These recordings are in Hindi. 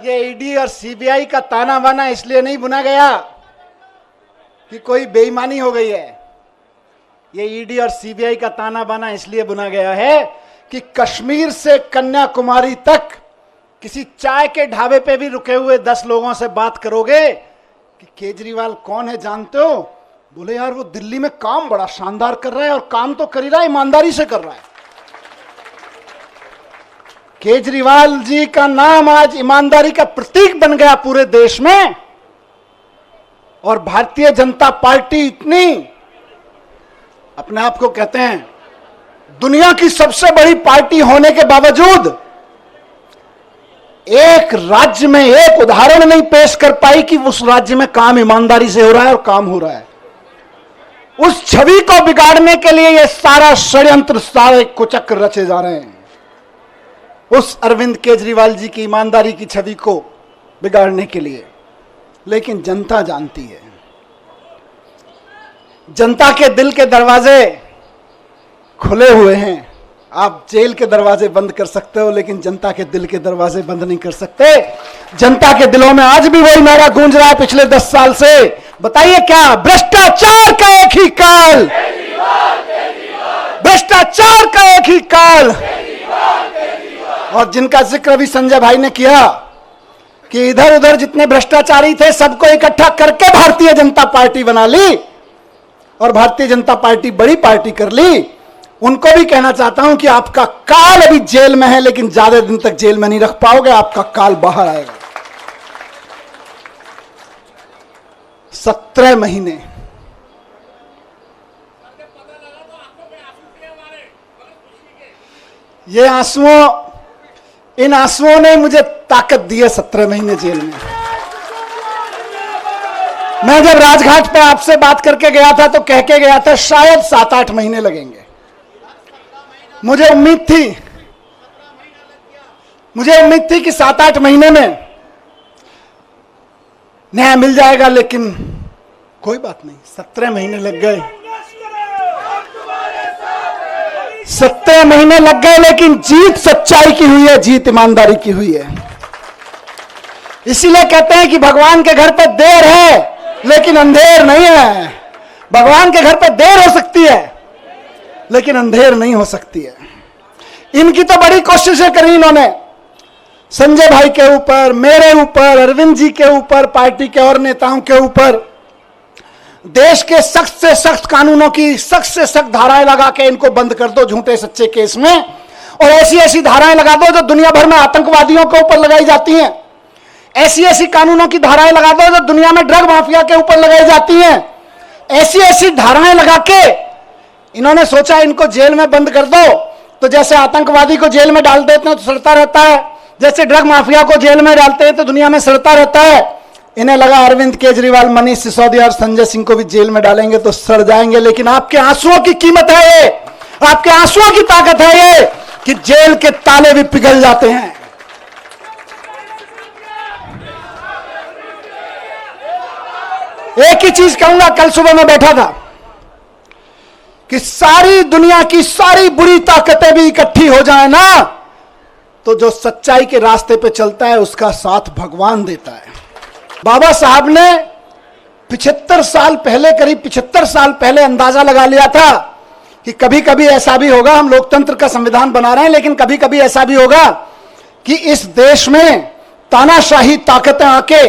ये ईडी और सीबीआई का ताना बाना इसलिए नहीं बुना गया कि कोई बेईमानी हो गई है। ये ईडी और सीबीआई का ताना बाना इसलिए बुना गया है कि कश्मीर से कन्याकुमारी तक किसी चाय के ढाबे पे भी रुके हुए 10 लोगों से बात करोगे कि केजरीवाल कौन है जानते हो, बोले यार वो दिल्ली में काम बड़ा शानदार कर रहा है, और काम तो कर ही रहा है, ईमानदारी से कर रहा है। केजरीवाल जी का नाम आज ईमानदारी का प्रतीक बन गया पूरे देश में। और भारतीय जनता पार्टी इतनी अपने आप को कहते हैं दुनिया की सबसे बड़ी पार्टी होने के बावजूद एक राज्य में एक उदाहरण नहीं पेश कर पाई कि उस राज्य में काम ईमानदारी से हो रहा है और काम हो रहा है। उस छवि को बिगाड़ने के लिए ये सारा षड्यंत्र, सारे कुचक्र रचे जा रहे हैं, उस अरविंद केजरीवाल जी की ईमानदारी की छवि को बिगाड़ने के लिए। लेकिन जनता जानती है, जनता के दिल के दरवाजे खुले हुए हैं। आप जेल के दरवाजे बंद कर सकते हो, लेकिन जनता के दिल के दरवाजे बंद नहीं कर सकते। जनता के दिलों में आज भी वही नारा गूंज रहा है पिछले 10 साल से। बताइए क्या? भ्रष्टाचार का एक ही काल, भ्रष्टाचार का एक ही काल। और जिनका जिक्र अभी संजय भाई ने किया कि इधर उधर जितने भ्रष्टाचारी थे सबको इकट्ठा करके भारतीय जनता पार्टी बना ली और भारतीय जनता पार्टी बड़ी पार्टी कर ली, उनको भी कहना चाहता हूं कि आपका काल अभी जेल में है, लेकिन ज्यादा दिन तक जेल में नहीं रख पाओगे, आपका काल बाहर आएगा। 17 महीने ये आंसुओं, इन आंसुओं ने मुझे ताकत दी है 17 महीने जेल में। मैं जब राजघाट पे आपसे बात करके गया था तो कह के गया था शायद 7-8 महीने लगेंगे। मुझे उम्मीद थी कि 7-8 महीने में न्याय मिल जाएगा, लेकिन कोई बात नहीं, 17 महीने लग गए। 17 महीने लग गए, लेकिन जीत सच्चाई की हुई है, जीत ईमानदारी की हुई है। इसीलिए कहते हैं कि भगवान के घर पर देर है लेकिन अंधेर नहीं है। भगवान के घर पर देर हो सकती है लेकिन अंधेर नहीं हो सकती है। इनकी तो बड़ी कोशिशें करी इन्होंने, संजय भाई के ऊपर, मेरे ऊपर, अरविंद जी के ऊपर, पार्टी के और नेताओं के ऊपर। देश के सख्त से सख्त कानूनों की सख्त से सख्त धाराएं लगा के इनको बंद कर दो झूठे सच्चे केस में, और ऐसी ऐसी धाराएं लगा दो जो दुनिया भर में आतंकवादियों के ऊपर लगाई जाती हैं। ऐसी ऐसी कानूनों की धाराएं लगा दो जो दुनिया में ड्रग माफिया के ऊपर लगाई जाती हैं। ऐसी ऐसी धाराएं लगा के इन्होंने सोचा इनको जेल में बंद कर दो, तो जैसे आतंकवादी को जेल में डाल देते हैं तो सड़ता रहता है, जैसे ड्रग माफिया को जेल में डालते हैं तो दुनिया में सड़ता रहता है। इन्हें लगा अरविंद केजरीवाल, मनीष सिसोदिया और संजय सिंह को भी जेल में डालेंगे तो सड़ जाएंगे। लेकिन आपके आंसुओं की कीमत है ये, आपके आंसुओं की ताकत है ये कि जेल के ताले भी पिघल जाते हैं। एक ही चीज कहूंगा, कल सुबह मैं बैठा था कि सारी दुनिया की सारी बुरी ताकतें भी इकट्ठी हो जाए ना, तो जो सच्चाई के रास्ते पे चलता है उसका साथ भगवान देता है। बाबा साहब ने 75 साल पहले, करीब 75 साल पहले अंदाजा लगा लिया था कि कभी कभी ऐसा भी होगा, हम लोकतंत्र का संविधान बना रहे हैं, लेकिन कभी कभी ऐसा भी होगा कि इस देश में तानाशाही ताकतें आके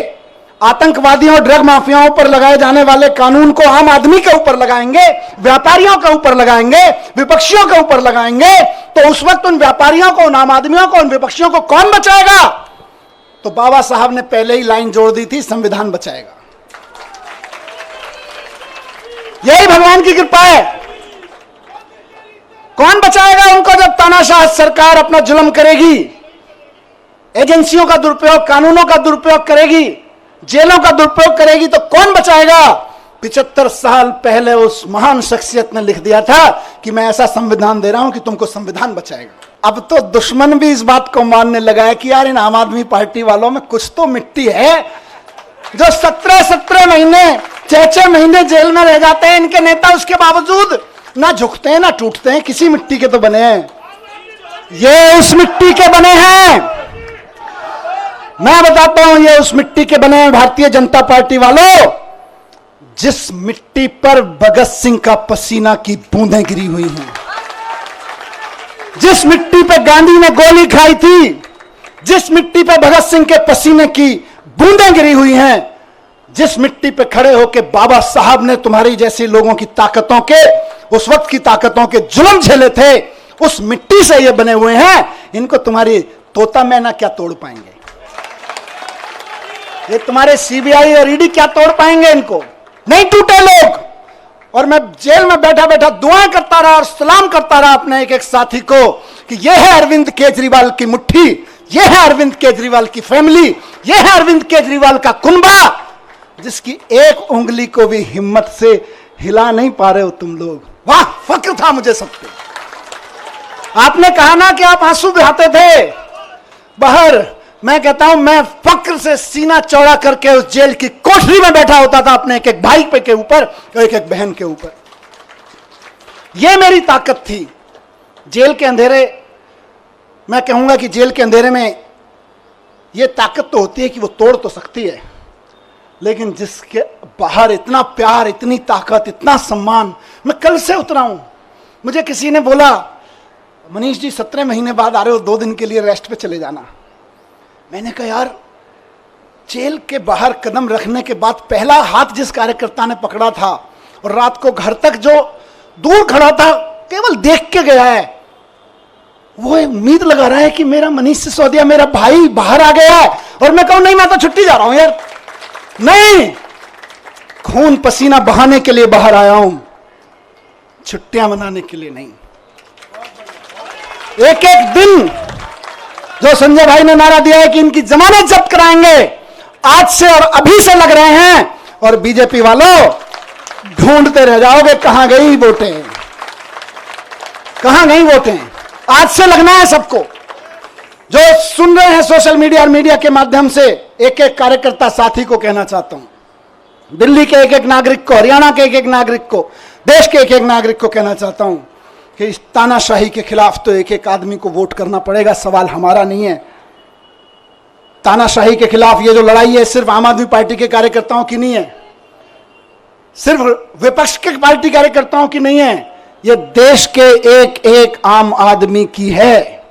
आतंकवादियों और ड्रग माफियाओं पर लगाए जाने वाले कानून को आम आदमी के ऊपर लगाएंगे, व्यापारियों के ऊपर लगाएंगे, विपक्षियों के ऊपर लगाएंगे। तो उस वक्त उन व्यापारियों को, उन आम आदमियों को, उन विपक्षियों को कौन बचाएगा? तो बाबा साहब ने पहले ही लाइन जोड़ दी थी, संविधान बचाएगा। यही भगवान की कृपा है। कौन बचाएगा उनको जब तानाशाह सरकार अपना जुल्म करेगी, एजेंसियों का दुरुपयोग, कानूनों का दुरुपयोग करेगी, जेलों का दुरुपयोग करेगी, तो कौन बचाएगा? 75 साल पहले उस महान शख्सियत ने लिख दिया था कि मैं ऐसा संविधान दे रहा हूं कि तुमको संविधान बचाएगा। अब तो दुश्मन भी इस बात को मानने लगा है कि यार इन आम आदमी पार्टी वालों में कुछ तो मिट्टी है, जो 17 महीने, 6 महीने जेल में रह जाते हैं इनके नेता, उसके बावजूद ना झुकते हैं ना टूटते हैं। किसी मिट्टी के तो बने हैं, ये उस मिट्टी के बने हैं। मैं बताता हूं, ये उस मिट्टी के बने हैं भारतीय जनता पार्टी वालों, जिस मिट्टी पर भगत सिंह का पसीना की बूंदें गिरी हुई हैं, जिस मिट्टी पर गांधी ने गोली खाई थी, जिस मिट्टी पर भगत सिंह के पसीने की बूंदें गिरी हुई हैं, जिस मिट्टी पे खड़े होकर बाबा साहब ने तुम्हारी जैसी लोगों की ताकतों के, उस वक्त की ताकतों के जुल्म झेले थे, उस मिट्टी से ये बने हुए हैं। इनको तुम्हारी तोता मैना क्या तोड़ पाएंगे? ये तुम्हारे सीबीआई और ईडी क्या तोड़ पाएंगे? इनको नहीं टूटे लोग। और मैं जेल में बैठा बैठा दुआएं करता रहा और सलाम करता रहा अपने एक एक साथी को कि यह है अरविंद केजरीवाल की मुट्ठी, यह है अरविंद केजरीवाल की फैमिली, यह है अरविंद केजरीवाल का कुनबा, जिसकी एक उंगली को भी हिम्मत से हिला नहीं पा रहे हो तुम लोग। वाह, फक्र था मुझे सब पे। आपने कहा ना कि आप आंसू बहाते थे बाहर, मैं कहता हूं मैं फक्र से सीना चौड़ा करके उस जेल की कोठरी में बैठा होता था अपने एक एक भाई पे के ऊपर और एक एक बहन के ऊपर। यह मेरी ताकत थी। जेल के अंधेरे, मैं कहूंगा कि जेल के अंधेरे में यह ताकत तो होती है कि वो तोड़ तो सकती है, लेकिन जिसके बाहर इतना प्यार, इतनी ताकत, इतना सम्मान। मैं कल से उतरा हूं। मुझे किसी ने बोला, मनीष जी 17 महीने बाद आ रहे हो, 2 दिन के लिए रेस्ट पे चले जाना। मैंने कहा यार, जेल के बाहर कदम रखने के बाद पहला हाथ जिस कार्यकर्ता ने पकड़ा था और रात को घर तक जो दूर खड़ा था केवल देख के गया है, वो उम्मीद लगा रहा है कि मेरा मनीष सिसोदिया, मेरा भाई बाहर आ गया है। और मैं कहूं नहीं, मैं तो छुट्टी जा रहा हूं यार। नहीं, खून पसीना बहाने के लिए बाहर आया हूं, छुट्टियां मनाने के लिए नहीं। एक एक दिन जो संजय भाई ने नारा दिया है कि इनकी जमानत जब्त कराएंगे, आज से और अभी से लग रहे हैं। और बीजेपी वालों, ढूंढते रह जाओगे कहां गई वोटें, कहां गई वोटें। आज से लगना है सबको। जो सुन रहे हैं सोशल मीडिया और मीडिया के माध्यम से, एक एक कार्यकर्ता साथी को कहना चाहता हूं, दिल्ली के एक एक नागरिक को, हरियाणा के एक एक नागरिक को, देश के एक एक नागरिक को कहना चाहता हूं कि इस तानाशाही के खिलाफ तो एक एक आदमी को वोट करना पड़ेगा। सवाल हमारा नहीं है। तानाशाही के खिलाफ ये जो लड़ाई है सिर्फ आम आदमी पार्टी के कार्यकर्ताओं की नहीं है, सिर्फ विपक्ष के पार्टी कार्यकर्ताओं की नहीं है, ये देश के एक एक आम आदमी की है।